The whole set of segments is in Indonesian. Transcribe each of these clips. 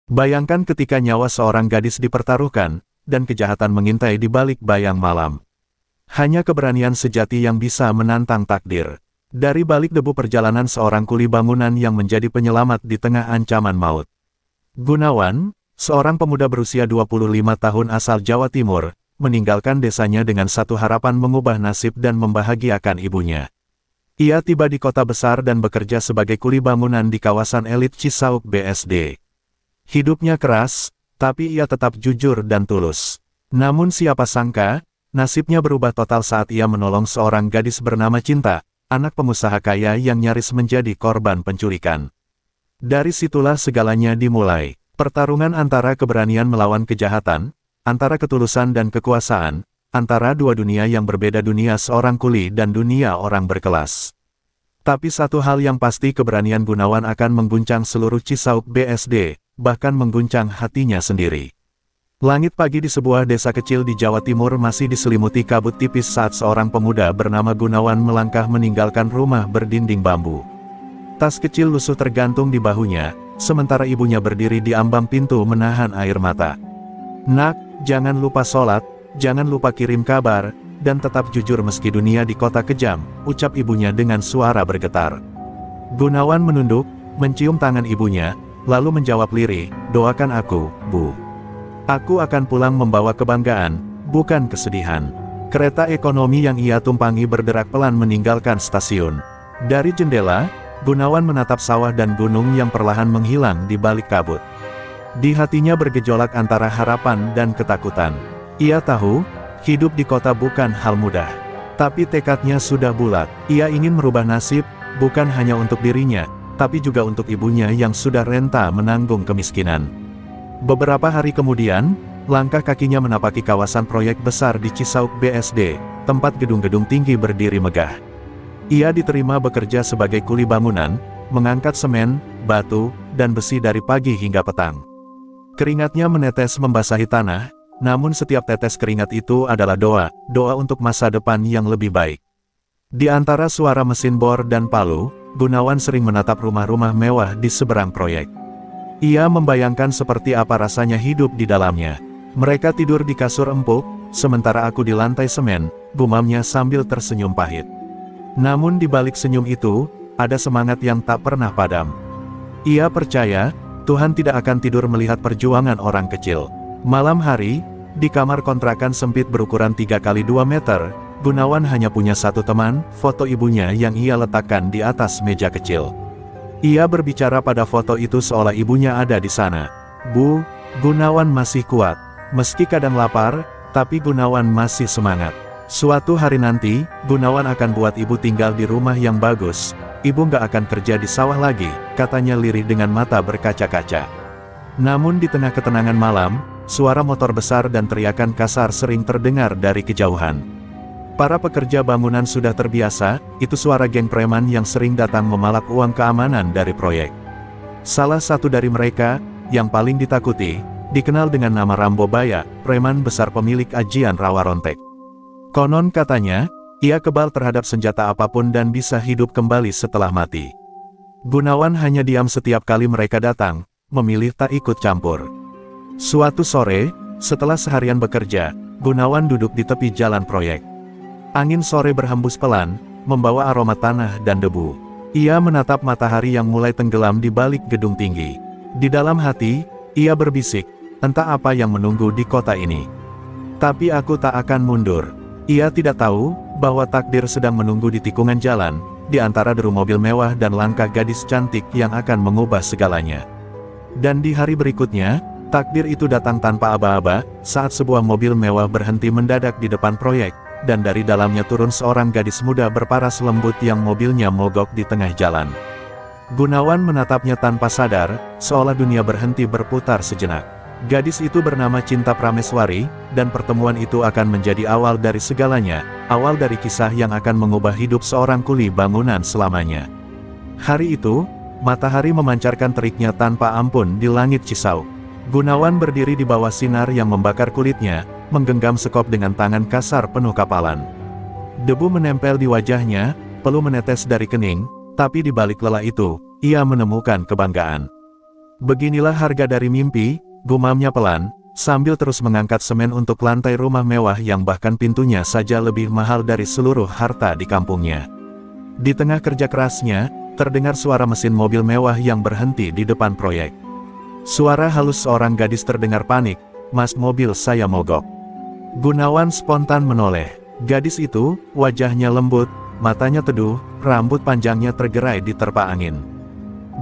Bayangkan ketika nyawa seorang gadis dipertaruhkan, dan kejahatan mengintai di balik bayang malam. Hanya keberanian sejati yang bisa menantang takdir. Dari balik debu perjalanan seorang kuli bangunan yang menjadi penyelamat di tengah ancaman maut. Gunawan, seorang pemuda berusia 25 tahun asal Jawa Timur, meninggalkan desanya dengan satu harapan mengubah nasib dan membahagiakan ibunya. Ia tiba di kota besar dan bekerja sebagai kuli bangunan di kawasan elit Cisauk BSD. Hidupnya keras, tapi ia tetap jujur dan tulus. Namun siapa sangka, nasibnya berubah total saat ia menolong seorang gadis bernama Cinta, anak pengusaha kaya yang nyaris menjadi korban penculikan. Dari situlah segalanya dimulai. Pertarungan antara keberanian melawan kejahatan, antara ketulusan dan kekuasaan, antara dua dunia yang berbeda, dunia seorang kuli dan dunia orang berkelas. Tapi satu hal yang pasti, keberanian Gunawan akan mengguncang seluruh Cisauk BSD, bahkan mengguncang hatinya sendiri. Langit pagi di sebuah desa kecil di Jawa Timur masih diselimuti kabut tipis saat seorang pemuda bernama Gunawan melangkah meninggalkan rumah berdinding bambu. Tas kecil lusuh tergantung di bahunya, sementara ibunya berdiri di ambang pintu menahan air mata. "Nak, jangan lupa sholat, jangan lupa kirim kabar, dan tetap jujur meski dunia di kota kejam," ucap ibunya dengan suara bergetar. Gunawan menunduk, mencium tangan ibunya, lalu menjawab lirih, "Doakan aku, Bu. Aku akan pulang membawa kebanggaan, bukan kesedihan." Kereta ekonomi yang ia tumpangi berderak pelan meninggalkan stasiun. Dari jendela, Gunawan menatap sawah dan gunung yang perlahan menghilang di balik kabut. Di hatinya bergejolak antara harapan dan ketakutan. Ia tahu, hidup di kota bukan hal mudah. Tapi tekadnya sudah bulat. Ia ingin merubah nasib, bukan hanya untuk dirinya, tapi juga untuk ibunya yang sudah renta menanggung kemiskinan. Beberapa hari kemudian, langkah kakinya menapaki kawasan proyek besar di Cisauk BSD, tempat gedung-gedung tinggi berdiri megah. Ia diterima bekerja sebagai kuli bangunan, mengangkat semen, batu, dan besi dari pagi hingga petang. Keringatnya menetes membasahi tanah, namun setiap tetes keringat itu adalah doa untuk masa depan yang lebih baik. Di antara suara mesin bor dan palu, Gunawan sering menatap rumah-rumah mewah di seberang proyek. Ia membayangkan seperti apa rasanya hidup di dalamnya. "Mereka tidur di kasur empuk, sementara aku di lantai semen," gumamnya sambil tersenyum pahit. Namun di balik senyum itu, ada semangat yang tak pernah padam. Ia percaya, Tuhan tidak akan tidur melihat perjuangan orang kecil. Malam hari, di kamar kontrakan sempit berukuran 3x2 meter, Gunawan hanya punya satu teman, foto ibunya yang ia letakkan di atas meja kecil. Ia berbicara pada foto itu seolah ibunya ada di sana. "Bu," Gunawan masih kuat. Meski kadang lapar, tapi Gunawan masih semangat. "Suatu hari nanti, Gunawan akan buat ibu tinggal di rumah yang bagus. Ibu nggak akan kerja di sawah lagi," katanya lirih dengan mata berkaca-kaca. Namun di tengah ketenangan malam, suara motor besar dan teriakan kasar sering terdengar dari kejauhan. Para pekerja bangunan sudah terbiasa, itu suara geng preman yang sering datang memalak uang keamanan dari proyek. Salah satu dari mereka, yang paling ditakuti, dikenal dengan nama Rambo Baya, preman besar pemilik ajian rawa rontek. Konon katanya, ia kebal terhadap senjata apapun dan bisa hidup kembali setelah mati. Gunawan hanya diam setiap kali mereka datang, memilih tak ikut campur. Suatu sore, setelah seharian bekerja, Gunawan duduk di tepi jalan proyek. Angin sore berhembus pelan, membawa aroma tanah dan debu. Ia menatap matahari yang mulai tenggelam di balik gedung tinggi. Di dalam hati, ia berbisik, entah apa yang menunggu di kota ini. Tapi aku tak akan mundur. Ia tidak tahu, bahwa takdir sedang menunggu di tikungan jalan, di antara deru mobil mewah dan langkah gadis cantik yang akan mengubah segalanya. Dan di hari berikutnya, takdir itu datang tanpa aba-aba, saat sebuah mobil mewah berhenti mendadak di depan proyek, dan dari dalamnya turun seorang gadis muda berparas lembut yang mobilnya mogok di tengah jalan. Gunawan menatapnya tanpa sadar, seolah dunia berhenti berputar sejenak. Gadis itu bernama Cinta Prameswari, dan pertemuan itu akan menjadi awal dari segalanya, awal dari kisah yang akan mengubah hidup seorang kuli bangunan selamanya. Hari itu, matahari memancarkan teriknya tanpa ampun di langit Cisauk. Gunawan berdiri di bawah sinar yang membakar kulitnya, menggenggam sekop dengan tangan kasar penuh kapalan. Debu menempel di wajahnya, peluh menetes dari kening, tapi di balik lelah itu, ia menemukan kebanggaan. Beginilah harga dari mimpi, gumamnya pelan, sambil terus mengangkat semen untuk lantai rumah mewah yang bahkan pintunya saja lebih mahal dari seluruh harta di kampungnya. Di tengah kerja kerasnya, terdengar suara mesin mobil mewah yang berhenti di depan proyek. Suara halus seorang gadis terdengar panik, "Mas, mobil saya mogok." Gunawan spontan menoleh. Gadis itu, wajahnya lembut, matanya teduh, rambut panjangnya tergerai diterpa angin.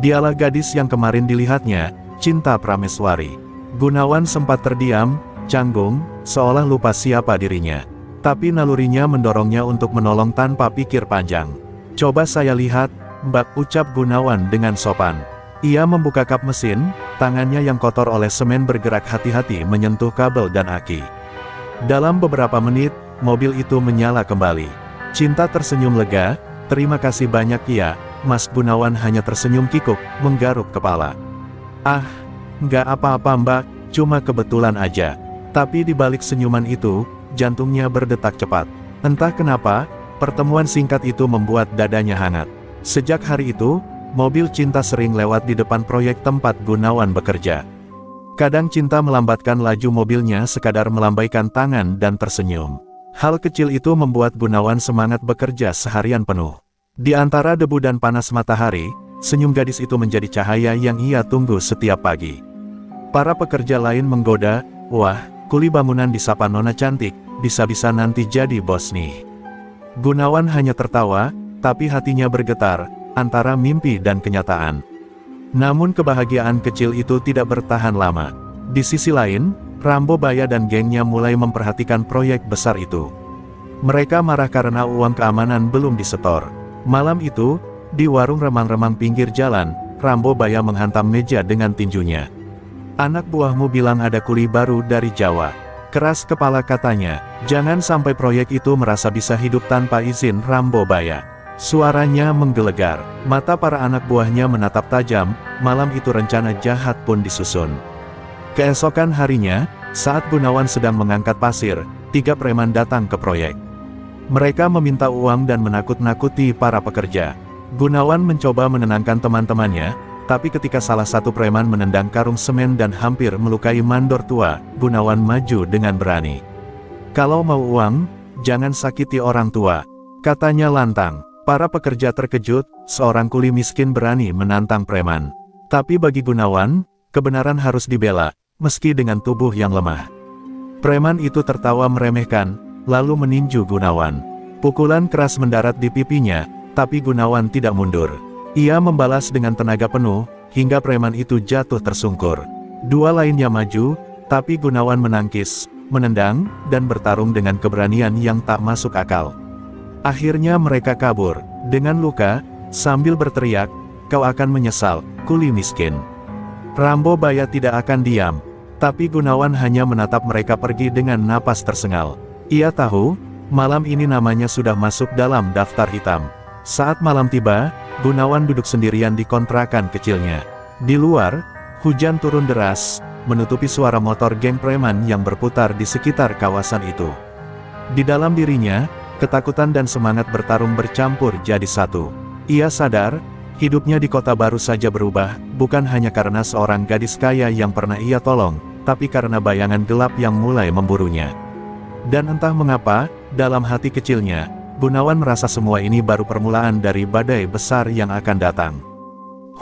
Dialah gadis yang kemarin dilihatnya, Cinta Prameswari. Gunawan sempat terdiam, canggung, seolah lupa siapa dirinya. Tapi nalurinya mendorongnya untuk menolong tanpa pikir panjang. "Coba saya lihat, Mbak," ucap Gunawan dengan sopan. Ia membuka kap mesin, tangannya yang kotor oleh semen bergerak hati-hati menyentuh kabel dan aki. Dalam beberapa menit, mobil itu menyala kembali. Cinta tersenyum lega, "Terima kasih banyak ya, Mas." Gunawan hanya tersenyum kikuk, menggaruk kepala. "Ah, nggak apa-apa Mbak, cuma kebetulan aja." Tapi di balik senyuman itu, jantungnya berdetak cepat. Entah kenapa, pertemuan singkat itu membuat dadanya hangat. Sejak hari itu, mobil Cinta sering lewat di depan proyek tempat Gunawan bekerja. Kadang Cinta melambatkan laju mobilnya sekadar melambaikan tangan dan tersenyum. Hal kecil itu membuat Gunawan semangat bekerja seharian penuh. Di antara debu dan panas matahari, senyum gadis itu menjadi cahaya yang ia tunggu setiap pagi. Para pekerja lain menggoda, "Wah, kuli bangunan disapa Nona cantik, bisa-bisa nanti jadi bos nih." Gunawan hanya tertawa, tapi hatinya bergetar, antara mimpi dan kenyataan. Namun kebahagiaan kecil itu tidak bertahan lama. Di sisi lain, Rambo Baya dan gengnya mulai memperhatikan proyek besar itu. Mereka marah karena uang keamanan belum disetor. Malam itu, di warung remang-remang pinggir jalan, Rambo Baya menghantam meja dengan tinjunya. "Anak buahmu bilang ada kuli baru dari Jawa." Keras kepala katanya, "Jangan sampai proyek itu merasa bisa hidup tanpa izin." Rambo Baya. Suaranya menggelegar, mata para anak buahnya menatap tajam. Malam itu rencana jahat pun disusun. Keesokan harinya, saat Gunawan sedang mengangkat pasir, 3 preman datang ke proyek. Mereka meminta uang dan menakut-nakuti para pekerja. Gunawan mencoba menenangkan teman-temannya, tapi ketika salah satu preman menendang karung semen dan hampir melukai mandor tua, Gunawan maju dengan berani. "Kalau mau uang, jangan sakiti orang tua," katanya lantang. Para pekerja terkejut, seorang kuli miskin berani menantang preman. Tapi bagi Gunawan, kebenaran harus dibela, meski dengan tubuh yang lemah. Preman itu tertawa meremehkan, lalu meninju Gunawan. Pukulan keras mendarat di pipinya, tapi Gunawan tidak mundur. Ia membalas dengan tenaga penuh, hingga preman itu jatuh tersungkur. 2 lainnya maju, tapi Gunawan menangkis, menendang, dan bertarung dengan keberanian yang tak masuk akal. Akhirnya mereka kabur, dengan luka, sambil berteriak, "Kau akan menyesal, kuli miskin." Rambo Baya tidak akan diam, tapi Gunawan hanya menatap mereka pergi dengan napas tersengal. Ia tahu, malam ini namanya sudah masuk dalam daftar hitam. Saat malam tiba, Gunawan duduk sendirian di kontrakan kecilnya. Di luar, hujan turun deras, menutupi suara motor geng preman yang berputar di sekitar kawasan itu. Di dalam dirinya, ketakutan dan semangat bertarung bercampur jadi satu. Ia sadar, hidupnya di kota baru saja berubah, bukan hanya karena seorang gadis kaya yang pernah ia tolong, tapi karena bayangan gelap yang mulai memburunya. Dan entah mengapa, dalam hati kecilnya, Gunawan merasa semua ini baru permulaan dari badai besar yang akan datang.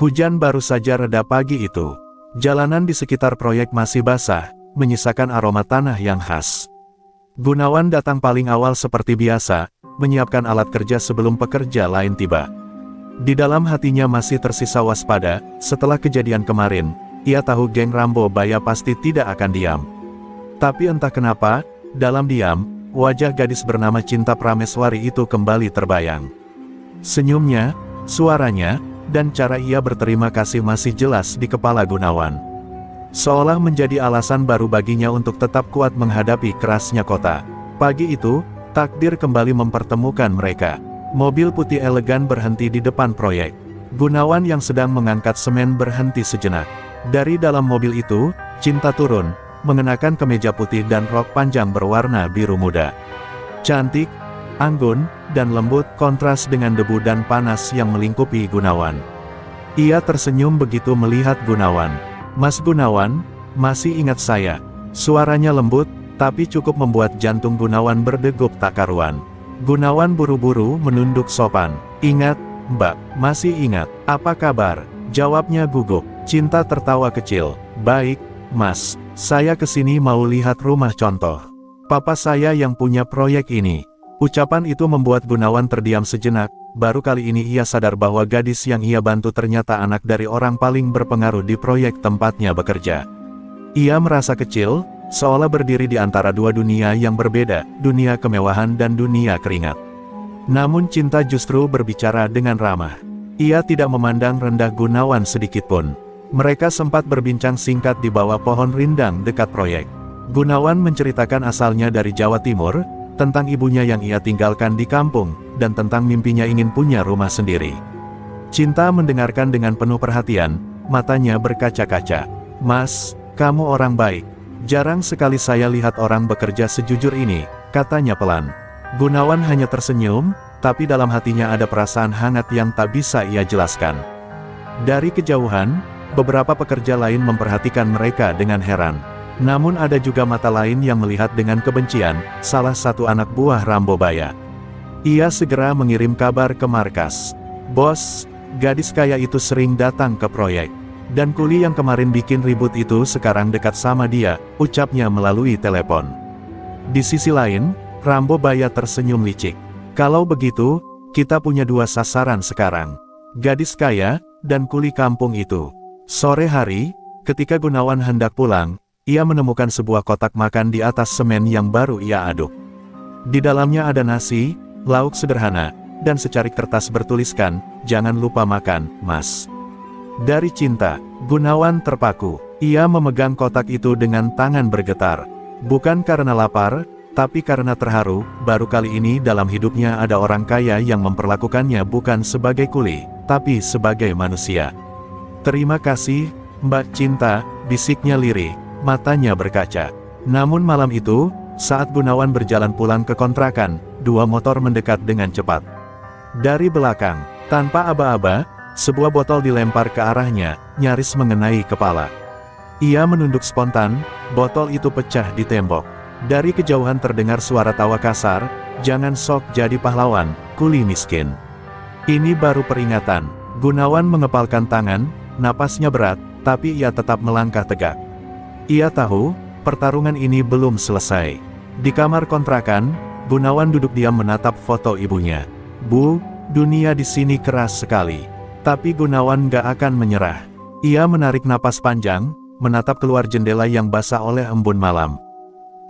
Hujan baru saja reda pagi itu. Jalanan di sekitar proyek masih basah, menyisakan aroma tanah yang khas. Gunawan datang paling awal seperti biasa, menyiapkan alat kerja sebelum pekerja lain tiba. Di dalam hatinya masih tersisa waspada, setelah kejadian kemarin, ia tahu geng Rambo Baya pasti tidak akan diam. Tapi entah kenapa, dalam diam, wajah gadis bernama Cinta Prameswari itu kembali terbayang. Senyumnya, suaranya, dan cara ia berterima kasih masih jelas di kepala Gunawan. Seolah menjadi alasan baru baginya untuk tetap kuat menghadapi kerasnya kota. Pagi itu, takdir kembali mempertemukan mereka. Mobil putih elegan berhenti di depan proyek. Gunawan yang sedang mengangkat semen berhenti sejenak. Dari dalam mobil itu, Cinta turun, mengenakan kemeja putih dan rok panjang berwarna biru muda. Cantik, anggun, dan lembut kontras dengan debu dan panas yang melingkupi Gunawan. Ia tersenyum begitu melihat Gunawan. "Mas Gunawan, masih ingat saya?" Suaranya lembut, tapi cukup membuat jantung Gunawan berdegup tak karuan. Gunawan buru-buru menunduk sopan. "Ingat, Mbak, masih ingat. Apa kabar?" Jawabnya gugup. Cinta tertawa kecil. "Baik, Mas. Saya kesini mau lihat rumah contoh. Papa saya yang punya proyek ini." Ucapan itu membuat Gunawan terdiam sejenak. Baru kali ini ia sadar bahwa gadis yang ia bantu ternyata anak dari orang paling berpengaruh di proyek tempatnya bekerja. Ia merasa kecil, seolah berdiri di antara dua dunia yang berbeda, dunia kemewahan dan dunia keringat. Namun cinta justru berbicara dengan ramah. Ia tidak memandang rendah Gunawan sedikitpun. Mereka sempat berbincang singkat di bawah pohon rindang dekat proyek. Gunawan menceritakan asalnya dari Jawa Timur, tentang ibunya yang ia tinggalkan di kampung, dan tentang mimpinya ingin punya rumah sendiri. Cinta mendengarkan dengan penuh perhatian, matanya berkaca-kaca. "Mas, kamu orang baik. Jarang sekali saya lihat orang bekerja sejujur ini," katanya pelan. Gunawan hanya tersenyum, tapi dalam hatinya ada perasaan hangat yang tak bisa ia jelaskan. Dari kejauhan, beberapa pekerja lain memperhatikan mereka dengan heran. Namun ada juga mata lain yang melihat dengan kebencian, salah satu anak buah Rambobaya. Ia segera mengirim kabar ke markas. "Bos, gadis kaya itu sering datang ke proyek. Dan kuli yang kemarin bikin ribut itu sekarang dekat sama dia," ucapnya melalui telepon. Di sisi lain, Rambobaya tersenyum licik. "Kalau begitu, kita punya dua sasaran sekarang. Gadis kaya, dan kuli kampung itu." Sore hari, ketika Gunawan hendak pulang, ia menemukan sebuah kotak makan di atas semen yang baru ia aduk. Di dalamnya ada nasi, lauk sederhana, dan secarik kertas bertuliskan, "Jangan lupa makan, Mas." Dari cinta, Gunawan terpaku. Ia memegang kotak itu dengan tangan bergetar. Bukan karena lapar, tapi karena terharu, baru kali ini dalam hidupnya ada orang kaya yang memperlakukannya bukan sebagai kuli, tapi sebagai manusia. "Terima kasih, Mbak Cinta," bisiknya lirih. Matanya berkaca. Namun malam itu, saat Gunawan berjalan pulang ke kontrakan, dua motor mendekat dengan cepat. Dari belakang, tanpa aba-aba, sebuah botol dilempar ke arahnya, nyaris mengenai kepala. Ia menunduk spontan, botol itu pecah di tembok. Dari kejauhan terdengar suara tawa kasar, "Jangan sok jadi pahlawan, kuli miskin." Ini baru peringatan. Gunawan mengepalkan tangan, napasnya berat, tapi ia tetap melangkah tegak. Ia tahu, pertarungan ini belum selesai. Di kamar kontrakan, Gunawan duduk diam menatap foto ibunya. "Bu, dunia di sini keras sekali." Tapi Gunawan gak akan menyerah. Ia menarik napas panjang, menatap keluar jendela yang basah oleh embun malam.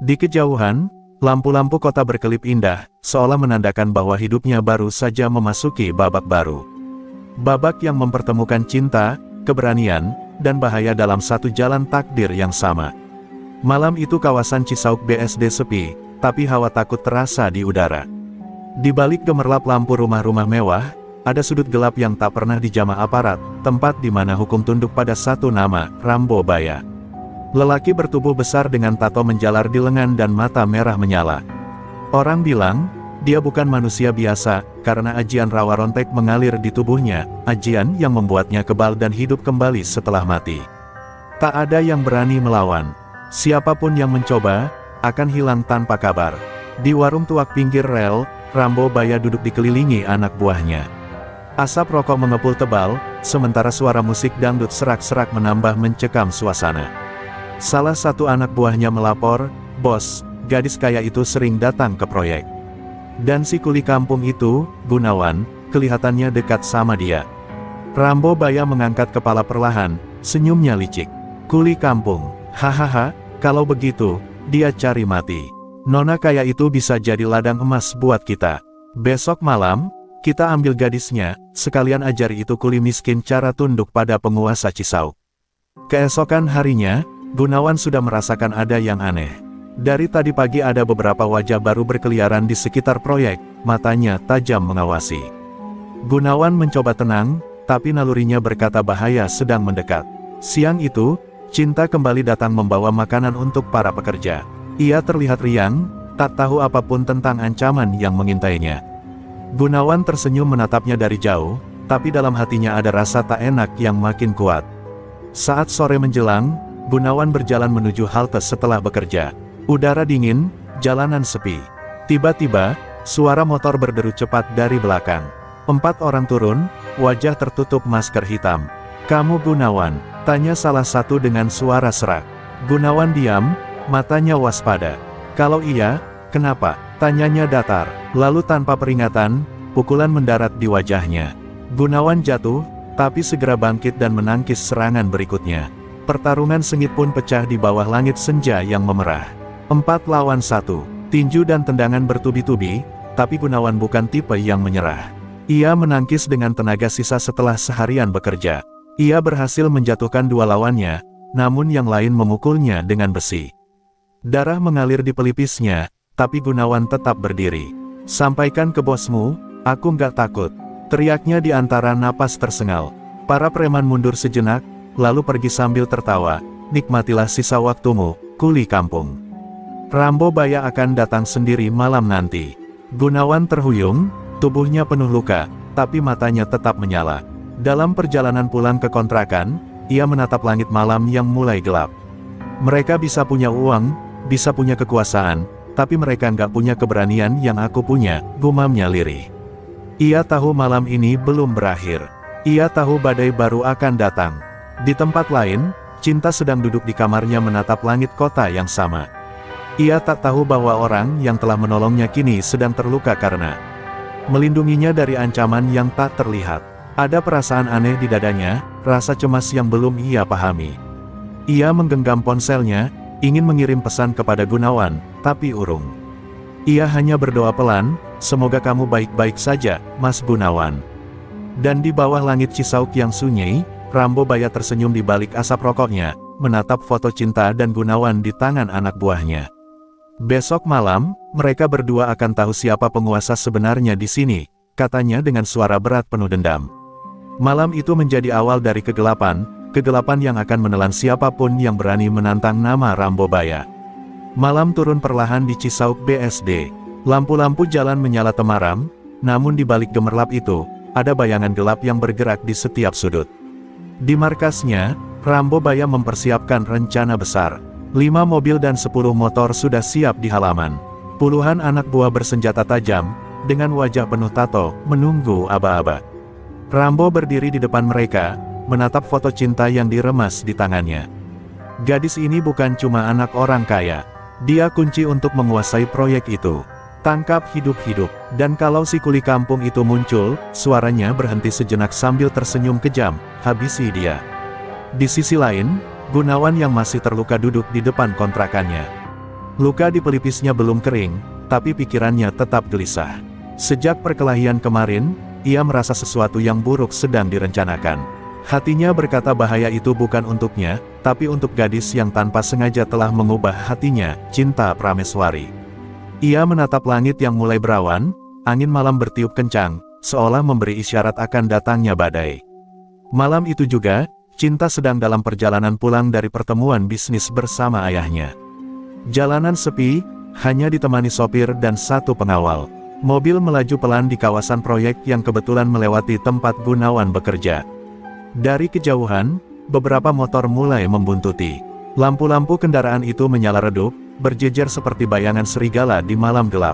Di kejauhan, lampu-lampu kota berkelip indah, seolah menandakan bahwa hidupnya baru saja memasuki babak baru. Babak yang mempertemukan cinta, keberanian, dan bahaya dalam satu jalan takdir yang sama. Malam itu kawasan Cisauk BSD sepi, tapi hawa takut terasa di udara. Di balik gemerlap lampu rumah-rumah mewah, ada sudut gelap yang tak pernah dijamah aparat, tempat di mana hukum tunduk pada satu nama, Rambobaya. Lelaki bertubuh besar dengan tato menjalar di lengan dan mata merah menyala. Orang bilang, dia bukan manusia biasa, karena ajian rawa rontek mengalir di tubuhnya, ajian yang membuatnya kebal dan hidup kembali setelah mati. Tak ada yang berani melawan. Siapapun yang mencoba, akan hilang tanpa kabar. Di warung tuak pinggir rel, Rambobaya duduk dikelilingi anak buahnya. Asap rokok mengepul tebal, sementara suara musik dangdut serak-serak menambah mencekam suasana. Salah satu anak buahnya melapor, "Bos, gadis kaya itu sering datang ke proyek. Dan si kuli kampung itu, Gunawan, kelihatannya dekat sama dia." Rambobaya mengangkat kepala perlahan, senyumnya licik. "Kuli kampung, hahaha, kalau begitu, dia cari mati. Nona kaya itu bisa jadi ladang emas buat kita. Besok malam, kita ambil gadisnya, sekalian ajari itu kuli miskin cara tunduk pada penguasa Cisauk." Keesokan harinya, Gunawan sudah merasakan ada yang aneh. Dari tadi pagi ada beberapa wajah baru berkeliaran di sekitar proyek, matanya tajam mengawasi. Gunawan mencoba tenang, tapi nalurinya berkata bahaya sedang mendekat. Siang itu, Cinta kembali datang membawa makanan untuk para pekerja. Ia terlihat riang, tak tahu apapun tentang ancaman yang mengintainya. Gunawan tersenyum menatapnya dari jauh, tapi dalam hatinya ada rasa tak enak yang makin kuat. Saat sore menjelang, Gunawan berjalan menuju halte setelah bekerja. Udara dingin, jalanan sepi. Tiba-tiba, suara motor berderu cepat dari belakang. 4 orang turun, wajah tertutup masker hitam. "Kamu Gunawan?" tanya salah satu dengan suara serak. Gunawan diam, matanya waspada. "Kalau iya, kenapa?" tanyanya datar. Lalu tanpa peringatan, pukulan mendarat di wajahnya. Gunawan jatuh, tapi segera bangkit dan menangkis serangan berikutnya. Pertarungan sengit pun pecah di bawah langit senja yang memerah. 4 lawan 1, tinju dan tendangan bertubi-tubi, tapi Gunawan bukan tipe yang menyerah. Ia menangkis dengan tenaga sisa setelah seharian bekerja. Ia berhasil menjatuhkan 2 lawannya, namun yang lain memukulnya dengan besi. Darah mengalir di pelipisnya, tapi Gunawan tetap berdiri. "Sampaikan ke bosmu, aku nggak takut," teriaknya di antara napas tersengal. Para preman mundur sejenak, lalu pergi sambil tertawa. "Nikmatilah sisa waktumu, kuli kampung. Rambo Baya akan datang sendiri malam nanti." Gunawan terhuyung, tubuhnya penuh luka, tapi matanya tetap menyala. Dalam perjalanan pulang ke kontrakan, ia menatap langit malam yang mulai gelap. "Mereka bisa punya uang, bisa punya kekuasaan, tapi mereka nggak punya keberanian yang aku punya," gumamnya lirih. Ia tahu malam ini belum berakhir. Ia tahu badai baru akan datang. Di tempat lain, Cinta sedang duduk di kamarnya menatap langit kota yang sama. Ia tak tahu bahwa orang yang telah menolongnya kini sedang terluka karena melindunginya dari ancaman yang tak terlihat. Ada perasaan aneh di dadanya, rasa cemas yang belum ia pahami. Ia menggenggam ponselnya, ingin mengirim pesan kepada Gunawan, tapi urung. Ia hanya berdoa pelan, "Semoga kamu baik-baik saja, Mas Gunawan." Dan di bawah langit Cisauk yang sunyi, Rambo Baya tersenyum di balik asap rokoknya, menatap foto Cinta dan Gunawan di tangan anak buahnya. "Besok malam, mereka berdua akan tahu siapa penguasa sebenarnya di sini," katanya dengan suara berat penuh dendam. Malam itu menjadi awal dari kegelapan yang akan menelan siapapun yang berani menantang nama Rambo Baya. Malam turun perlahan di Cisauk BSD. Lampu-lampu jalan menyala temaram, namun di balik gemerlap itu, ada bayangan gelap yang bergerak di setiap sudut. Di markasnya, Rambo Baya mempersiapkan rencana besar. 5 mobil dan 10 motor sudah siap di halaman. Puluhan anak buah bersenjata tajam, dengan wajah penuh tato, menunggu aba-aba. Rambo berdiri di depan mereka, menatap foto Cinta yang diremas di tangannya. Gadis ini bukan cuma anak orang kaya. Dia kunci untuk menguasai proyek itu. Tangkap hidup-hidup. Dan kalau si kuli kampung itu muncul, suaranya berhenti sejenak sambil tersenyum kejam, "Habisi dia." Di sisi lain, Gunawan yang masih terluka duduk di depan kontrakannya. Luka di pelipisnya belum kering, tapi pikirannya tetap gelisah. Sejak perkelahian kemarin, ia merasa sesuatu yang buruk sedang direncanakan. Hatinya berkata bahaya itu bukan untuknya, tapi untuk gadis yang tanpa sengaja telah mengubah hatinya, Cinta Prameswari. Ia menatap langit yang mulai berawan, angin malam bertiup kencang, seolah memberi isyarat akan datangnya badai. Malam itu juga, Cinta sedang dalam perjalanan pulang dari pertemuan bisnis bersama ayahnya. Jalanan sepi, hanya ditemani sopir dan 1 pengawal. Mobil melaju pelan di kawasan proyek yang kebetulan melewati tempat Gunawan bekerja. Dari kejauhan, beberapa motor mulai membuntuti. Lampu-lampu kendaraan itu menyala redup, berjejer seperti bayangan serigala di malam gelap.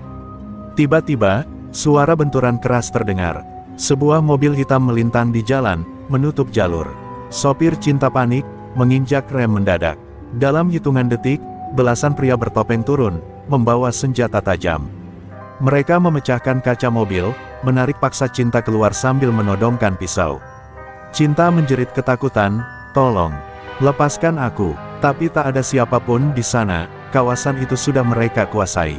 Tiba-tiba, suara benturan keras terdengar. Sebuah mobil hitam melintang di jalan, menutup jalur. Sopir Cinta panik, menginjak rem mendadak. Dalam hitungan detik, belasan pria bertopeng turun, membawa senjata tajam. Mereka memecahkan kaca mobil, menarik paksa Cinta keluar sambil menodongkan pisau. Cinta menjerit ketakutan, "Tolong, lepaskan aku." Tapi tak ada siapapun di sana, kawasan itu sudah mereka kuasai.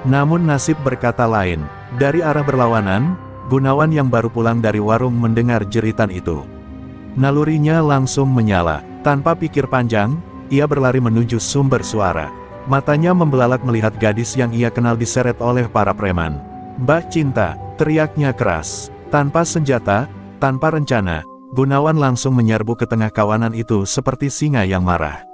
Namun nasib berkata lain. Dari arah berlawanan, Gunawan yang baru pulang dari warung mendengar jeritan itu. Nalurinya langsung menyala. Tanpa pikir panjang, ia berlari menuju sumber suara. Matanya membelalak melihat gadis yang ia kenal diseret oleh para preman. "Mbak Cinta!" teriaknya keras. Tanpa senjata, tanpa rencana, Gunawan langsung menyerbu ke tengah kawanan itu seperti singa yang marah.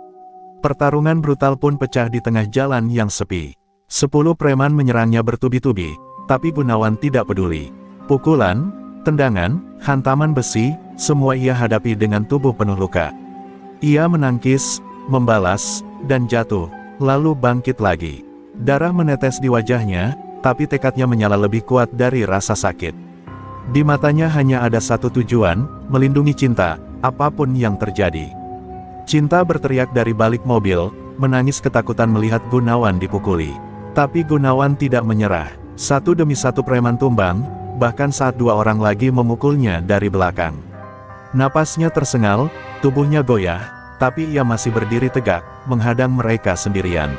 Pertarungan brutal pun pecah di tengah jalan yang sepi. 10 preman menyerangnya bertubi-tubi, tapi Gunawan tidak peduli. Pukulan, tendangan, hantaman besi, semua ia hadapi dengan tubuh penuh luka. Ia menangkis, membalas, dan jatuh, lalu bangkit lagi. Darah menetes di wajahnya, tapi tekadnya menyala lebih kuat dari rasa sakit. Di matanya hanya ada satu tujuan, melindungi Cinta, apapun yang terjadi. Cinta berteriak dari balik mobil, menangis ketakutan melihat Gunawan dipukuli. Tapi Gunawan tidak menyerah. Satu demi satu preman tumbang, bahkan saat dua orang lagi memukulnya dari belakang. Napasnya tersengal, tubuhnya goyah, tapi ia masih berdiri tegak, menghadang mereka sendirian.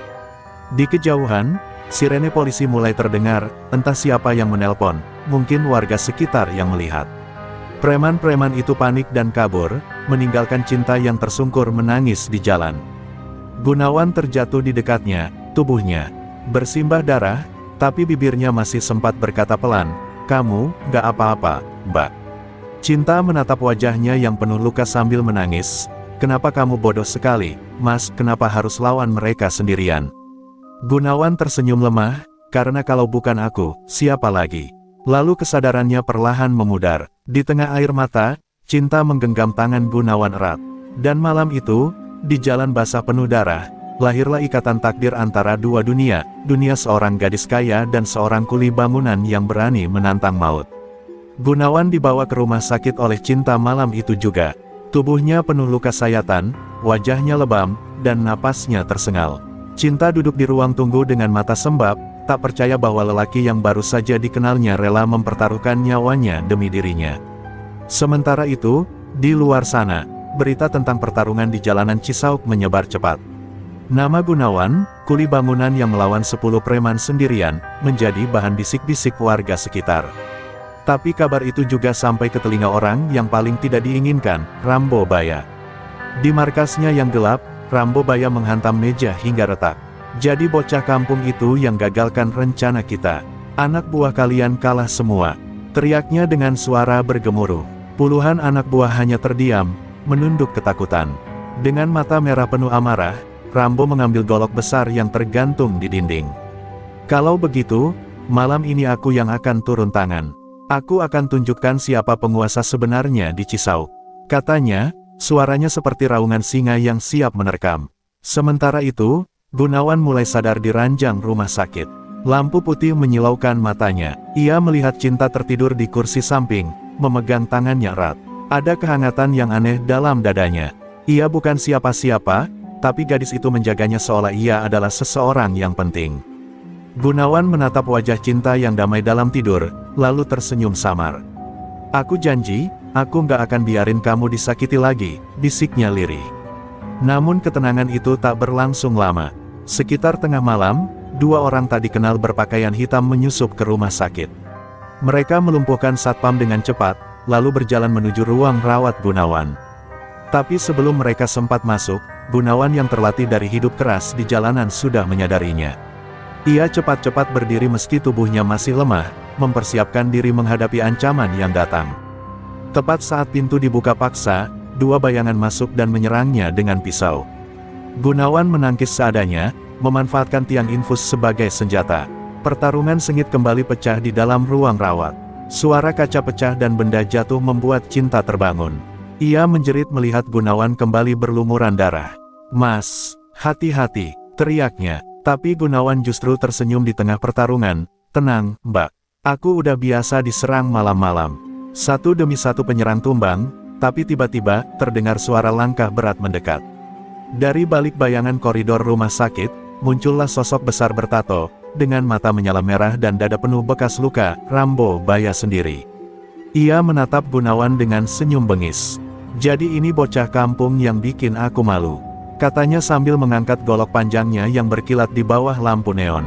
Di kejauhan, sirene polisi mulai terdengar, entah siapa yang menelpon, mungkin warga sekitar yang melihat. Preman-preman itu panik dan kabur, meninggalkan Cinta yang tersungkur menangis di jalan. Gunawan terjatuh di dekatnya, tubuhnya bersimbah darah, tapi bibirnya masih sempat berkata pelan, "Kamu, gak apa-apa, Mbak." Cinta menatap wajahnya yang penuh luka sambil menangis, "Kenapa kamu bodoh sekali, Mas, kenapa harus lawan mereka sendirian?" Gunawan tersenyum lemah, "Karena kalau bukan aku, siapa lagi?" Lalu kesadarannya perlahan memudar. Di tengah air mata, Cinta menggenggam tangan Gunawan erat. Dan malam itu, di jalan basah penuh darah, lahirlah ikatan takdir antara dua dunia, dunia seorang gadis kaya dan seorang kuli bangunan yang berani menantang maut. Gunawan dibawa ke rumah sakit oleh Cinta malam itu juga. Tubuhnya penuh luka sayatan, wajahnya lebam, dan napasnya tersengal. Cinta duduk di ruang tunggu dengan mata sembab, tak percaya bahwa lelaki yang baru saja dikenalnya rela mempertaruhkan nyawanya demi dirinya. Sementara itu, di luar sana, berita tentang pertarungan di jalanan Cisauk menyebar cepat. Nama Gunawan, kuli bangunan yang melawan 10 preman sendirian, menjadi bahan bisik-bisik warga sekitar. Tapi kabar itu juga sampai ke telinga orang yang paling tidak diinginkan, Rambo Baya. Di markasnya yang gelap, Rambo Baya menghantam meja hingga retak. "Jadi bocah kampung itu yang gagalkan rencana kita. Anak buah kalian kalah semua," teriaknya dengan suara bergemuruh. Puluhan anak buah hanya terdiam, menunduk ketakutan. Dengan mata merah penuh amarah, Rambo mengambil golok besar yang tergantung di dinding. "Kalau begitu, malam ini aku yang akan turun tangan. Aku akan tunjukkan siapa penguasa sebenarnya di Cisauk," katanya, suaranya seperti raungan singa yang siap menerkam. Sementara itu, Gunawan mulai sadar di ranjang rumah sakit. Lampu putih menyilaukan matanya. Ia melihat Cinta tertidur di kursi samping, memegang tangannya erat. Ada kehangatan yang aneh dalam dadanya. Ia bukan siapa-siapa, tapi gadis itu menjaganya seolah ia adalah seseorang yang penting. Gunawan menatap wajah Cinta yang damai dalam tidur, lalu tersenyum samar. "Aku janji, aku nggak akan biarin kamu disakiti lagi," bisiknya lirih. Namun ketenangan itu tak berlangsung lama. Sekitar tengah malam, dua orang tak dikenal berpakaian hitam menyusup ke rumah sakit. Mereka melumpuhkan satpam dengan cepat, lalu berjalan menuju ruang rawat Gunawan. Tapi sebelum mereka sempat masuk, Gunawan yang terlatih dari hidup keras di jalanan sudah menyadarinya. Ia cepat-cepat berdiri meski tubuhnya masih lemah, mempersiapkan diri menghadapi ancaman yang datang. Tepat saat pintu dibuka paksa, dua bayangan masuk dan menyerangnya dengan pisau. Gunawan menangkis seadanya, memanfaatkan tiang infus sebagai senjata. Pertarungan sengit kembali pecah di dalam ruang rawat. Suara kaca pecah dan benda jatuh membuat Cinta terbangun. Ia menjerit melihat Gunawan kembali berlumuran darah. "Mas, hati-hati," teriaknya. Tapi Gunawan justru tersenyum di tengah pertarungan. "Tenang, Mbak. Aku udah biasa diserang malam-malam." Satu demi satu penyerang tumbang, tapi tiba-tiba, terdengar suara langkah berat mendekat. Dari balik bayangan koridor rumah sakit, muncullah sosok besar bertato, dengan mata menyala merah dan dada penuh bekas luka, Rambo Baya sendiri. Ia menatap Gunawan dengan senyum bengis. "Jadi ini bocah kampung yang bikin aku malu," katanya sambil mengangkat golok panjangnya yang berkilat di bawah lampu neon.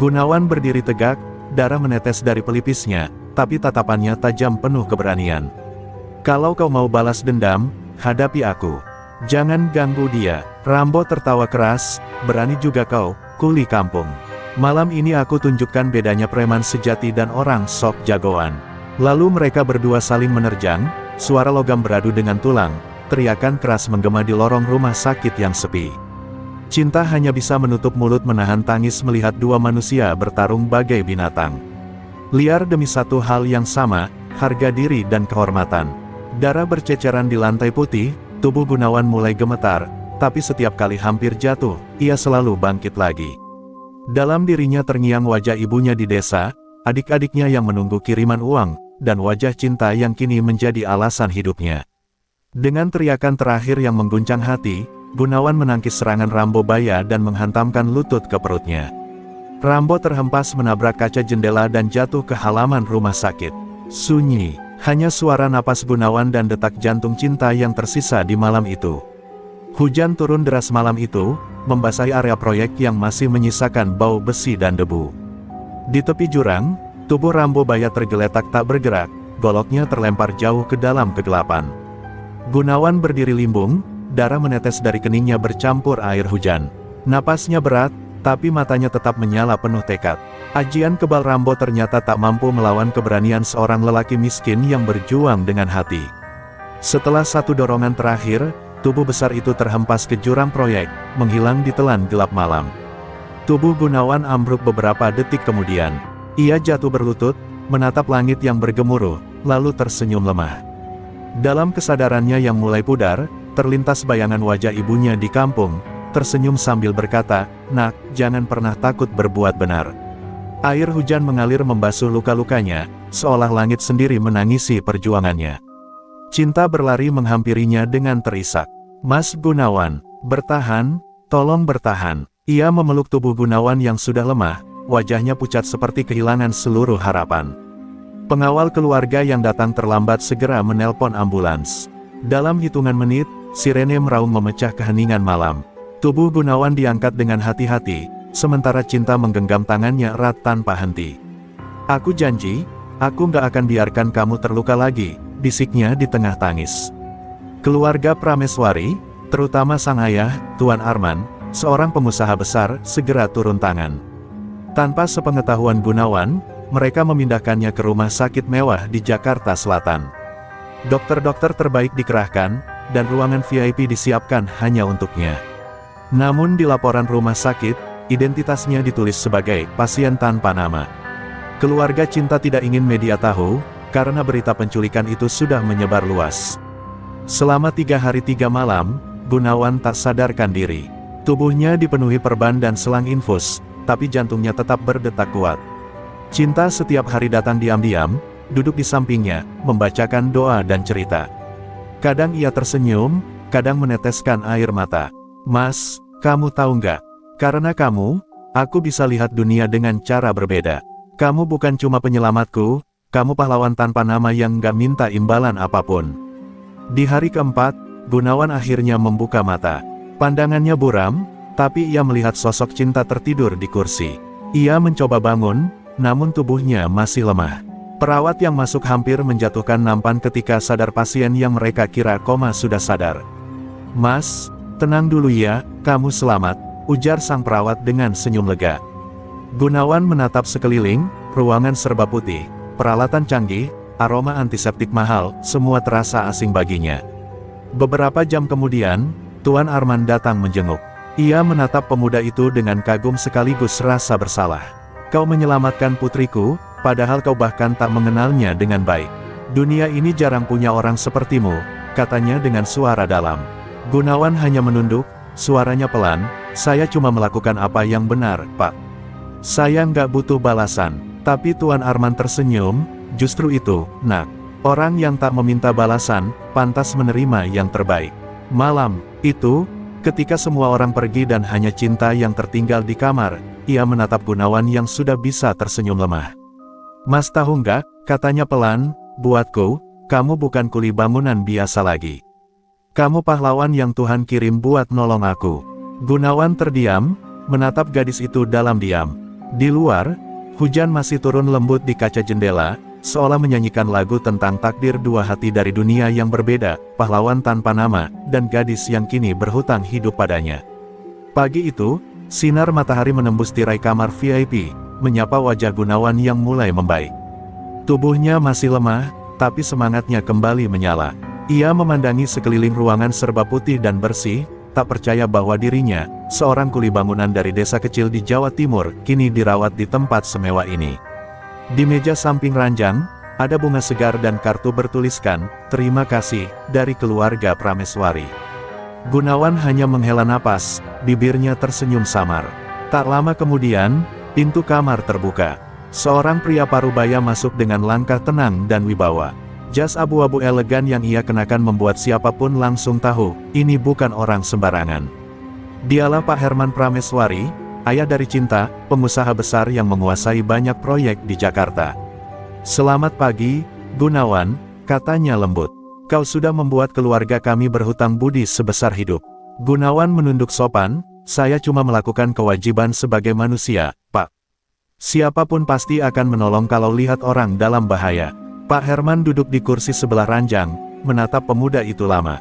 Gunawan berdiri tegak, darah menetes dari pelipisnya, tapi tatapannya tajam penuh keberanian. "Kalau kau mau balas dendam, hadapi aku. Jangan ganggu dia." Rambo tertawa keras, "Berani juga kau, kuli kampung. Malam ini aku tunjukkan bedanya preman sejati dan orang sok jagoan." Lalu mereka berdua saling menerjang, suara logam beradu dengan tulang, teriakan keras menggema di lorong rumah sakit yang sepi. Cinta hanya bisa menutup mulut menahan tangis melihat dua manusia bertarung bagai binatang. Liar demi satu hal yang sama, harga diri dan kehormatan. Darah berceceran di lantai putih, tubuh Gunawan mulai gemetar, tapi setiap kali hampir jatuh, ia selalu bangkit lagi. Dalam dirinya terngiang wajah ibunya di desa, adik-adiknya yang menunggu kiriman uang, dan wajah cinta yang kini menjadi alasan hidupnya. Dengan teriakan terakhir yang mengguncang hati, Gunawan menangkis serangan Rambo Baya dan menghantamkan lutut ke perutnya. Rambo terhempas menabrak kaca jendela dan jatuh ke halaman rumah sakit. Sunyi, hanya suara napas Gunawan dan detak jantung cinta yang tersisa di malam itu. Hujan turun deras malam itu, membasahi area proyek yang masih menyisakan bau besi dan debu. Di tepi jurang, tubuh Rambo Baya tergeletak tak bergerak, goloknya terlempar jauh ke dalam kegelapan. Gunawan berdiri limbung, darah menetes dari keningnya bercampur air hujan. Napasnya berat, tapi matanya tetap menyala penuh tekad. Ajian kebal Rambo ternyata tak mampu melawan keberanian seorang lelaki miskin yang berjuang dengan hati. Setelah satu dorongan terakhir, tubuh besar itu terhempas ke jurang proyek, menghilang di telan gelap malam. Tubuh Gunawan ambruk beberapa detik kemudian. Ia jatuh berlutut, menatap langit yang bergemuruh, lalu tersenyum lemah. Dalam kesadarannya yang mulai pudar, terlintas bayangan wajah ibunya di kampung, tersenyum sambil berkata, "Nak, jangan pernah takut berbuat benar." Air hujan mengalir membasuh luka-lukanya, seolah langit sendiri menangisi perjuangannya. Cinta berlari menghampirinya dengan terisak. "Mas Gunawan, bertahan, tolong bertahan." Ia memeluk tubuh Gunawan yang sudah lemah, wajahnya pucat seperti kehilangan seluruh harapan. Pengawal keluarga yang datang terlambat segera menelpon ambulans. Dalam hitungan menit, sirene meraung memecah keheningan malam. Tubuh Gunawan diangkat dengan hati-hati, sementara cinta menggenggam tangannya erat tanpa henti. "Aku janji, aku nggak akan biarkan kamu terluka lagi," bisiknya di tengah tangis. Keluarga Prameswari, terutama sang ayah, Tuan Arman, seorang pengusaha besar, segera turun tangan. Tanpa sepengetahuan Gunawan, mereka memindahkannya ke rumah sakit mewah di Jakarta Selatan. Dokter-dokter terbaik dikerahkan, dan ruangan VIP disiapkan hanya untuknya. Namun di laporan rumah sakit, identitasnya ditulis sebagai pasien tanpa nama. Keluarga cinta tidak ingin media tahu, karena berita penculikan itu sudah menyebar luas. Selama 3 hari 3 malam, Gunawan tak sadarkan diri. Tubuhnya dipenuhi perban dan selang infus, tapi jantungnya tetap berdetak kuat. Cinta setiap hari datang diam-diam, duduk di sampingnya, membacakan doa dan cerita. Kadang ia tersenyum, kadang meneteskan air mata. "Mas, kamu tahu nggak? Karena kamu, aku bisa lihat dunia dengan cara berbeda. Kamu bukan cuma penyelamatku, kamu pahlawan tanpa nama yang nggak minta imbalan apapun." Di hari keempat, Gunawan akhirnya membuka mata. Pandangannya buram, tapi ia melihat sosok cinta tertidur di kursi. Ia mencoba bangun, namun tubuhnya masih lemah. Perawat yang masuk hampir menjatuhkan nampan ketika sadar pasien yang mereka kira koma sudah sadar. "Mas, tenang dulu ya, kamu selamat," ujar sang perawat dengan senyum lega. Gunawan menatap sekeliling, ruangan serba putih, peralatan canggih, aroma antiseptik mahal, semua terasa asing baginya. Beberapa jam kemudian, Tuan Arman datang menjenguk. Ia menatap pemuda itu dengan kagum sekaligus rasa bersalah. "Kau menyelamatkan putriku, padahal kau bahkan tak mengenalnya dengan baik. Dunia ini jarang punya orang sepertimu," katanya dengan suara dalam. Gunawan hanya menunduk, suaranya pelan, "Saya cuma melakukan apa yang benar, Pak. Saya nggak butuh balasan." Tapi Tuan Arman tersenyum, "Justru itu, Nak. Orang yang tak meminta balasan, pantas menerima yang terbaik." Malam itu, ketika semua orang pergi dan hanya cinta yang tertinggal di kamar, ia menatap Gunawan yang sudah bisa tersenyum lemah. "Mas tahu nggak?" katanya pelan, "buatku, kamu bukan kuli bangunan biasa lagi. Kamu pahlawan yang Tuhan kirim buat nolong aku." Gunawan terdiam, menatap gadis itu dalam diam. Di luar, hujan masih turun lembut di kaca jendela, seolah menyanyikan lagu tentang takdir dua hati dari dunia yang berbeda, pahlawan tanpa nama, dan gadis yang kini berhutang hidup padanya. Pagi itu, sinar matahari menembus tirai kamar VIP, menyapa wajah Gunawan yang mulai membaik. Tubuhnya masih lemah, tapi semangatnya kembali menyala. Ia memandangi sekeliling ruangan serba putih dan bersih, tak percaya bahwa dirinya, seorang kuli bangunan dari desa kecil di Jawa Timur, kini dirawat di tempat semewah ini. Di meja samping ranjang, Ada bunga segar dan kartu bertuliskan, "Terima kasih," dari keluarga Prameswari. Gunawan hanya menghela napas, bibirnya tersenyum samar. Tak lama kemudian, pintu kamar terbuka. Seorang pria parubaya masuk dengan langkah tenang dan wibawa. Jas abu-abu elegan yang ia kenakan membuat siapapun langsung tahu, ini bukan orang sembarangan. Dialah Pak Herman Prameswari, ayah dari Cinta, pengusaha besar yang menguasai banyak proyek di Jakarta. "Selamat pagi, Gunawan," katanya lembut. "Kau sudah membuat keluarga kami berhutang budi sebesar hidup." Gunawan menunduk sopan, "Saya cuma melakukan kewajiban sebagai manusia, Pak. Siapapun pasti akan menolong kalau lihat orang dalam bahaya." Pak Herman duduk di kursi sebelah ranjang, menatap pemuda itu lama.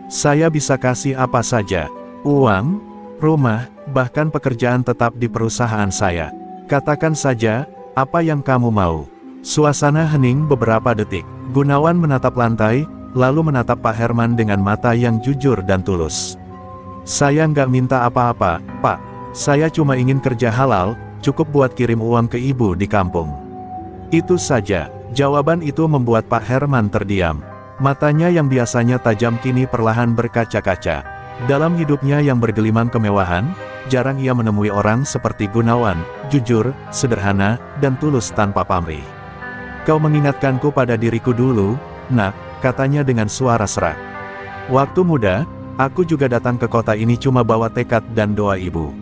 "Saya bisa kasih apa saja. Uang, rumah, bahkan pekerjaan tetap di perusahaan saya. Katakan saja, apa yang kamu mau." Suasana hening beberapa detik. Gunawan menatap lantai, lalu menatap Pak Herman dengan mata yang jujur dan tulus. "Saya nggak minta apa-apa, Pak. Saya cuma ingin kerja halal, cukup buat kirim uang ke ibu di kampung. Itu saja." Jawaban itu membuat Pak Herman terdiam. Matanya yang biasanya tajam kini perlahan berkaca-kaca. Dalam hidupnya yang bergelimang kemewahan, jarang ia menemui orang seperti Gunawan, jujur, sederhana, dan tulus tanpa pamrih. "Kau mengingatkanku pada diriku dulu, Nak," katanya dengan suara serak. "Waktu muda, aku juga datang ke kota ini cuma bawa tekad dan doa ibu."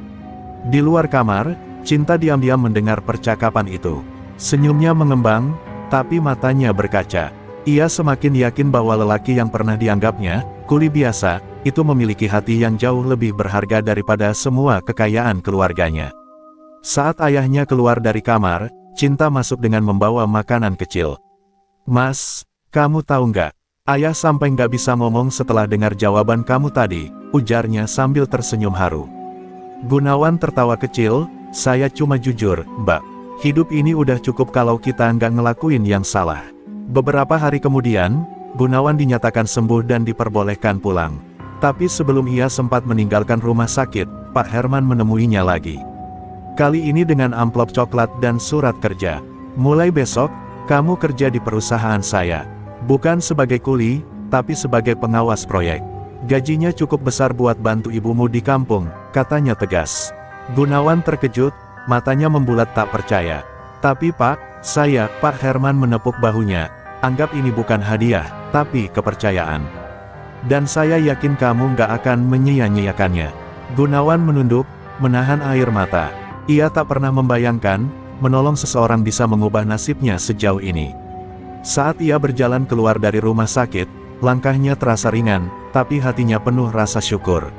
Di luar kamar, Cinta diam-diam mendengar percakapan itu. Senyumnya mengembang, tapi matanya berkaca. Ia semakin yakin bahwa lelaki yang pernah dianggapnya kuli biasa, itu memiliki hati yang jauh lebih berharga daripada semua kekayaan keluarganya. Saat ayahnya keluar dari kamar, Cinta masuk dengan membawa makanan kecil. "Mas, kamu tahu nggak? Ayah sampai nggak bisa ngomong setelah dengar jawaban kamu tadi," ujarnya sambil tersenyum haru. Gunawan tertawa kecil, "Saya cuma jujur, Mbak. Hidup ini udah cukup kalau kita nggak ngelakuin yang salah." Beberapa hari kemudian, Gunawan dinyatakan sembuh dan diperbolehkan pulang. Tapi sebelum ia sempat meninggalkan rumah sakit, Pak Herman menemuinya lagi. Kali ini dengan amplop coklat dan surat kerja. "Mulai besok, kamu kerja di perusahaan saya. Bukan sebagai kuli, tapi sebagai pengawas proyek. Gajinya cukup besar buat bantu ibumu di kampung," katanya tegas. Gunawan terkejut, matanya membulat tak percaya. "Tapi Pak, Pak Herman menepuk bahunya, "anggap ini bukan hadiah, tapi kepercayaan. Dan saya yakin kamu nggak akan menyia-nyiakannya." Gunawan menunduk, menahan air mata. Ia tak pernah membayangkan, menolong seseorang bisa mengubah nasibnya sejauh ini. Saat ia berjalan keluar dari rumah sakit, langkahnya terasa ringan, tapi hatinya penuh rasa syukur.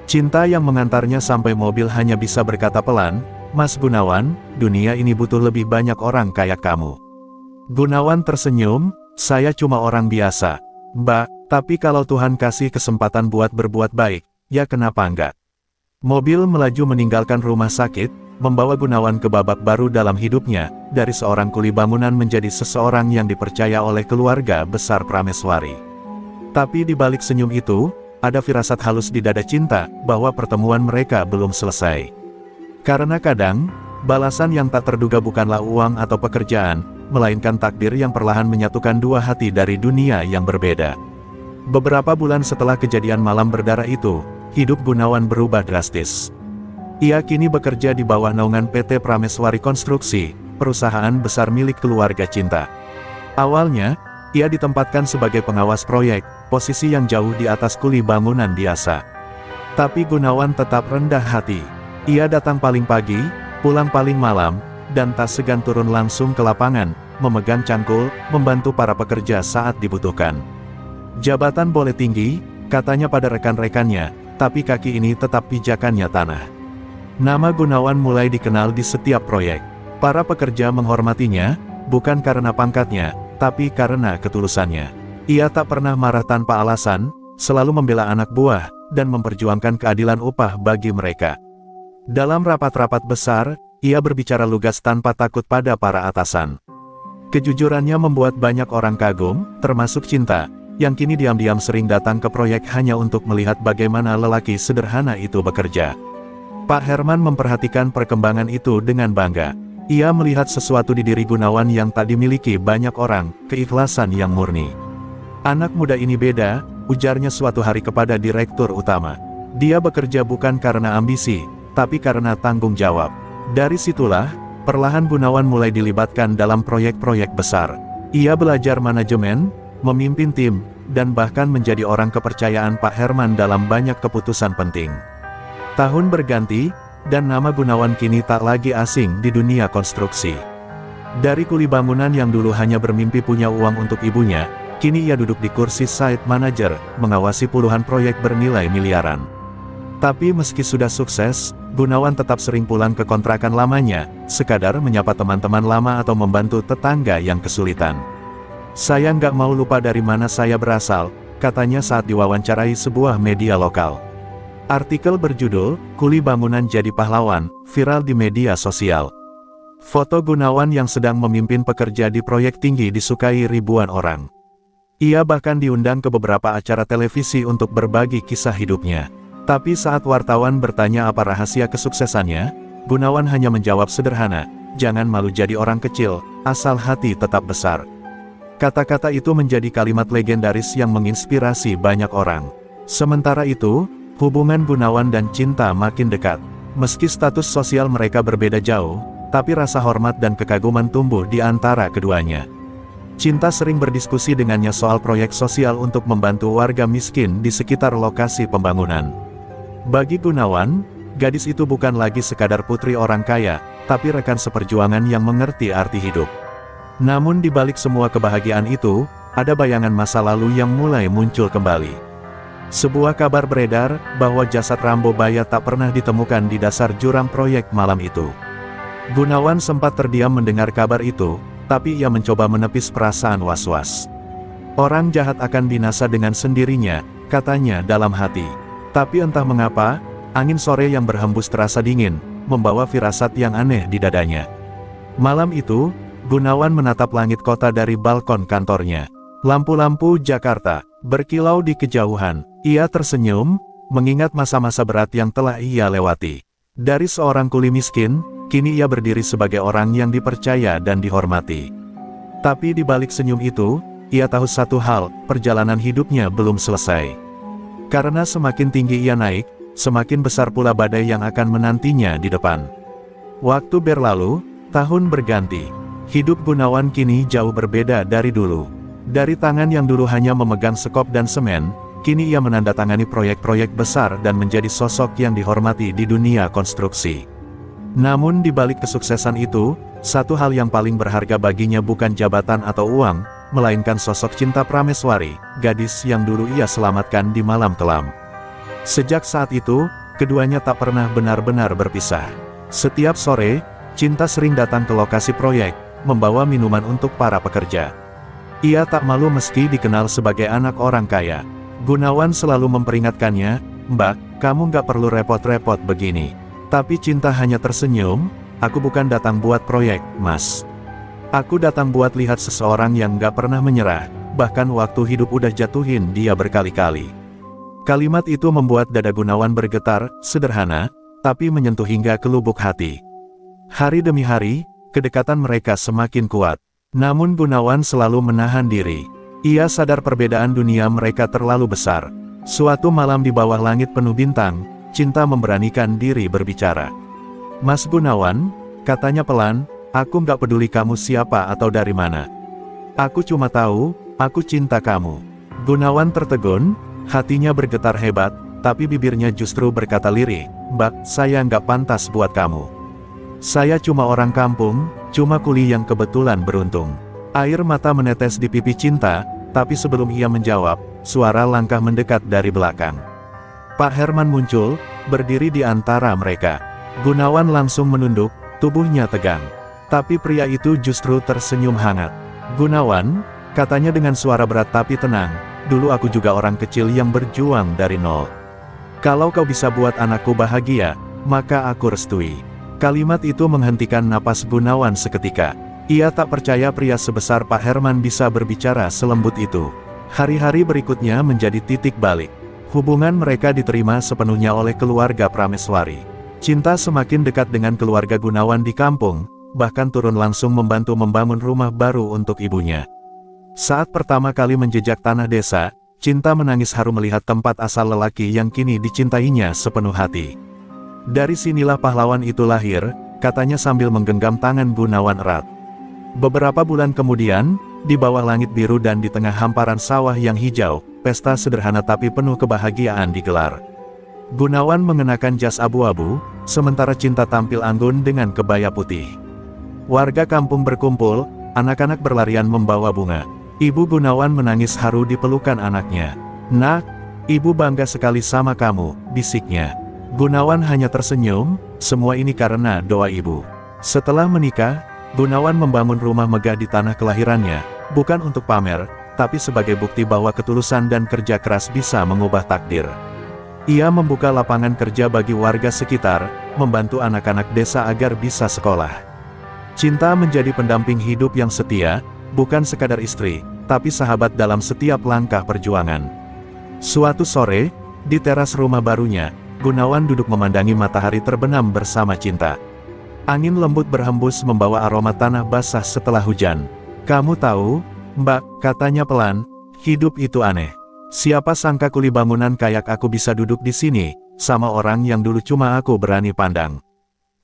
Cinta yang mengantarnya sampai mobil hanya bisa berkata pelan, "Mas Gunawan, dunia ini butuh lebih banyak orang kayak kamu." Gunawan tersenyum, "Saya cuma orang biasa, Mbak, tapi kalau Tuhan kasih kesempatan buat berbuat baik, ya kenapa enggak?" Mobil melaju meninggalkan rumah sakit, membawa Gunawan ke babak baru dalam hidupnya, dari seorang kuli bangunan menjadi seseorang yang dipercaya oleh keluarga besar Prameswari. Tapi di balik senyum itu, ada firasat halus di dada Cinta, bahwa pertemuan mereka belum selesai. Karena kadang, balasan yang tak terduga bukanlah uang atau pekerjaan, melainkan takdir yang perlahan menyatukan dua hati dari dunia yang berbeda. Beberapa bulan setelah kejadian malam berdarah itu, hidup Gunawan berubah drastis. Ia kini bekerja di bawah naungan PT Prameswari Konstruksi, perusahaan besar milik keluarga Cinta. Awalnya, ia ditempatkan sebagai pengawas proyek, posisi yang jauh di atas kuli bangunan biasa. Tapi Gunawan tetap rendah hati. Ia datang paling pagi, pulang paling malam, dan tak segan turun langsung ke lapangan, memegang cangkul, membantu para pekerja saat dibutuhkan. Jabatan boleh tinggi, katanya pada rekan-rekannya, tapi kaki ini tetap pijakannya tanah. Nama Gunawan mulai dikenal di setiap proyek. Para pekerja menghormatinya, bukan karena pangkatnya, tapi karena ketulusannya. Ia tak pernah marah tanpa alasan, selalu membela anak buah, dan memperjuangkan keadilan upah bagi mereka. Dalam rapat-rapat besar, ia berbicara lugas tanpa takut pada para atasan. Kejujurannya membuat banyak orang kagum, termasuk Cinta, yang kini diam-diam sering datang ke proyek hanya untuk melihat bagaimana lelaki sederhana itu bekerja. Pak Herman memperhatikan perkembangan itu dengan bangga. Ia melihat sesuatu di diri Gunawan yang tak dimiliki banyak orang, keikhlasan yang murni. "Anak muda ini beda," ujarnya suatu hari kepada direktur utama. "Dia bekerja bukan karena ambisi, tapi karena tanggung jawab." Dari situlah, perlahan Gunawan mulai dilibatkan dalam proyek-proyek besar. Ia belajar manajemen, memimpin tim, dan bahkan menjadi orang kepercayaan Pak Herman dalam banyak keputusan penting. Tahun berganti, dan nama Gunawan kini tak lagi asing di dunia konstruksi. Dari kuli bangunan yang dulu hanya bermimpi punya uang untuk ibunya, kini ia duduk di kursi site manager, mengawasi puluhan proyek bernilai miliaran. Tapi meski sudah sukses, Gunawan tetap sering pulang ke kontrakan lamanya, sekadar menyapa teman-teman lama atau membantu tetangga yang kesulitan. "Saya nggak mau lupa dari mana saya berasal," katanya saat diwawancarai sebuah media lokal. Artikel berjudul, "Kuli Bangunan Jadi Pahlawan," viral di media sosial. Foto Gunawan yang sedang memimpin pekerja di proyek tinggi disukai ribuan orang. Ia bahkan diundang ke beberapa acara televisi untuk berbagi kisah hidupnya. Tapi saat wartawan bertanya apa rahasia kesuksesannya, Gunawan hanya menjawab sederhana, "Jangan malu jadi orang kecil, asal hati tetap besar." Kata-kata itu menjadi kalimat legendaris yang menginspirasi banyak orang. Sementara itu, hubungan Gunawan dan Cinta makin dekat. Meski status sosial mereka berbeda jauh, tapi rasa hormat dan kekaguman tumbuh di antara keduanya. Cinta sering berdiskusi dengannya soal proyek sosial untuk membantu warga miskin di sekitar lokasi pembangunan. Bagi Gunawan, gadis itu bukan lagi sekadar putri orang kaya, tapi rekan seperjuangan yang mengerti arti hidup. Namun di balik semua kebahagiaan itu, ada bayangan masa lalu yang mulai muncul kembali. Sebuah kabar beredar, bahwa jasad Rambo Baya tak pernah ditemukan di dasar jurang proyek malam itu. Gunawan sempat terdiam mendengar kabar itu, tapi ia mencoba menepis perasaan was-was. "Orang jahat akan binasa dengan sendirinya," katanya dalam hati. Tapi entah mengapa, angin sore yang berhembus terasa dingin, membawa firasat yang aneh di dadanya. Malam itu, Gunawan menatap langit kota dari balkon kantornya. Lampu-lampu Jakarta berkilau di kejauhan. Ia tersenyum, mengingat masa-masa berat yang telah ia lewati. Dari seorang kuli miskin, kini ia berdiri sebagai orang yang dipercaya dan dihormati. Tapi di balik senyum itu, ia tahu satu hal, perjalanan hidupnya belum selesai. Karena semakin tinggi ia naik, semakin besar pula badai yang akan menantinya di depan. Waktu berlalu, tahun berganti. Hidup Gunawan kini jauh berbeda dari dulu. Dari tangan yang dulu hanya memegang sekop dan semen, kini ia menandatangani proyek-proyek besar dan menjadi sosok yang dihormati di dunia konstruksi. Namun di balik kesuksesan itu, satu hal yang paling berharga baginya bukan jabatan atau uang, melainkan sosok Cinta Prameswari, gadis yang dulu ia selamatkan di malam kelam. Sejak saat itu, keduanya tak pernah benar-benar berpisah. Setiap sore, Cinta sering datang ke lokasi proyek, membawa minuman untuk para pekerja. Ia tak malu meski dikenal sebagai anak orang kaya. Gunawan selalu memperingatkannya, "Mbak, kamu nggak perlu repot-repot begini." Tapi Cinta hanya tersenyum, "Aku bukan datang buat proyek, Mas. Aku datang buat lihat seseorang yang nggak pernah menyerah, bahkan waktu hidup udah jatuhin dia berkali-kali." Kalimat itu membuat dada Gunawan bergetar, sederhana, tapi menyentuh hingga ke lubuk hati. Hari demi hari, kedekatan mereka semakin kuat. Namun Gunawan selalu menahan diri. Ia sadar perbedaan dunia mereka terlalu besar. Suatu malam di bawah langit penuh bintang, Cinta memberanikan diri berbicara. "Mas Gunawan," katanya pelan, "aku nggak peduli kamu siapa atau dari mana. Aku cuma tahu, aku cinta kamu." Gunawan tertegun, hatinya bergetar hebat, tapi bibirnya justru berkata lirih, "Mbak, saya nggak pantas buat kamu. Saya cuma orang kampung, cuma kuli yang kebetulan beruntung." Air mata menetes di pipi Cinta, tapi sebelum ia menjawab, suara langkah mendekat dari belakang. Pak Herman muncul, berdiri di antara mereka. Gunawan langsung menunduk, tubuhnya tegang. Tapi pria itu justru tersenyum hangat. "Gunawan," katanya dengan suara berat tapi tenang, "dulu aku juga orang kecil yang berjuang dari nol. Kalau kau bisa buat anakku bahagia, maka aku restui." Kalimat itu menghentikan napas Gunawan seketika. Ia tak percaya pria sebesar Pak Herman bisa berbicara selembut itu. Hari-hari berikutnya menjadi titik balik. Hubungan mereka diterima sepenuhnya oleh keluarga Prameswari. Cinta semakin dekat dengan keluarga Gunawan di kampung, bahkan turun langsung membantu membangun rumah baru untuk ibunya. Saat pertama kali menjejak tanah desa, Cinta menangis haru melihat tempat asal lelaki yang kini dicintainya sepenuh hati. Dari sinilah pahlawan itu lahir, katanya sambil menggenggam tangan Gunawan erat. Beberapa bulan kemudian, di bawah langit biru dan di tengah hamparan sawah yang hijau, pesta sederhana tapi penuh kebahagiaan digelar. Gunawan mengenakan jas abu-abu, sementara Cinta tampil anggun dengan kebaya putih. Warga kampung berkumpul, anak-anak berlarian membawa bunga. Ibu Gunawan menangis haru di pelukan anaknya. "Nak, ibu bangga sekali sama kamu," bisiknya. Gunawan hanya tersenyum, semua ini karena doa ibu. Setelah menikah, Gunawan membangun rumah megah di tanah kelahirannya, bukan untuk pamer, tapi sebagai bukti bahwa ketulusan dan kerja keras bisa mengubah takdir. Ia membuka lapangan kerja bagi warga sekitar, membantu anak-anak desa agar bisa sekolah. Cinta menjadi pendamping hidup yang setia, bukan sekadar istri, tapi sahabat dalam setiap langkah perjuangan. Suatu sore, di teras rumah barunya, Gunawan duduk memandangi matahari terbenam bersama Cinta. Angin lembut berhembus membawa aroma tanah basah setelah hujan. "Kamu tahu, Mbak," katanya pelan, "hidup itu aneh. Siapa sangka kuli bangunan kayak aku bisa duduk di sini, sama orang yang dulu cuma aku berani pandang."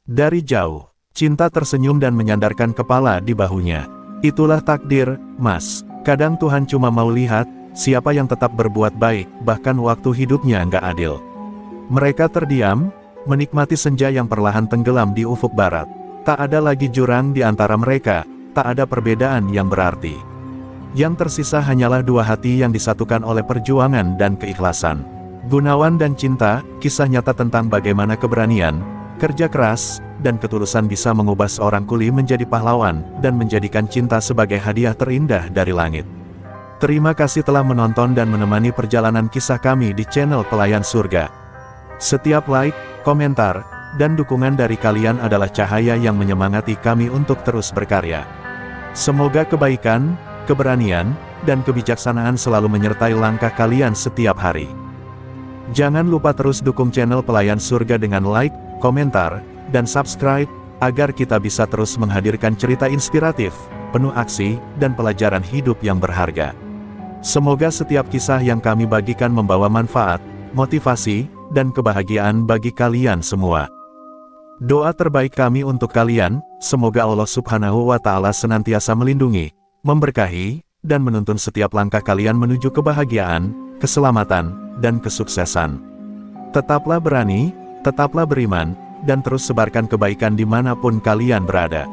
Dari jauh, Cinta tersenyum dan menyandarkan kepala di bahunya. "Itulah takdir, Mas. Kadang Tuhan cuma mau lihat, siapa yang tetap berbuat baik, bahkan waktu hidupnya nggak adil." Mereka terdiam, menikmati senja yang perlahan tenggelam di ufuk barat. Tak ada lagi jurang di antara mereka, tak ada perbedaan yang berarti. Yang tersisa hanyalah dua hati yang disatukan oleh perjuangan dan keikhlasan. Gunawan dan Cinta, kisah nyata tentang bagaimana keberanian, kerja keras, dan ketulusan bisa mengubah seorang kuli menjadi pahlawan, dan menjadikan cinta sebagai hadiah terindah dari langit. Terima kasih telah menonton dan menemani perjalanan kisah kami di channel Pelayan Surga. Setiap like, komentar, dan dukungan dari kalian adalah cahaya yang menyemangati kami untuk terus berkarya. Semoga kebaikan, keberanian, dan kebijaksanaan selalu menyertai langkah kalian setiap hari. Jangan lupa terus dukung channel Pelayan Surga dengan like, komentar, dan subscribe, agar kita bisa terus menghadirkan cerita inspiratif, penuh aksi, dan pelajaran hidup yang berharga. Semoga setiap kisah yang kami bagikan membawa manfaat, motivasi, dan kebahagiaan bagi kalian semua. Doa terbaik kami untuk kalian, semoga Allah Subhanahu wa Ta'ala senantiasa melindungi, memberkahi, dan menuntun setiap langkah kalian menuju kebahagiaan, keselamatan, dan kesuksesan. Tetaplah berani, tetaplah beriman, dan terus sebarkan kebaikan dimanapun kalian berada.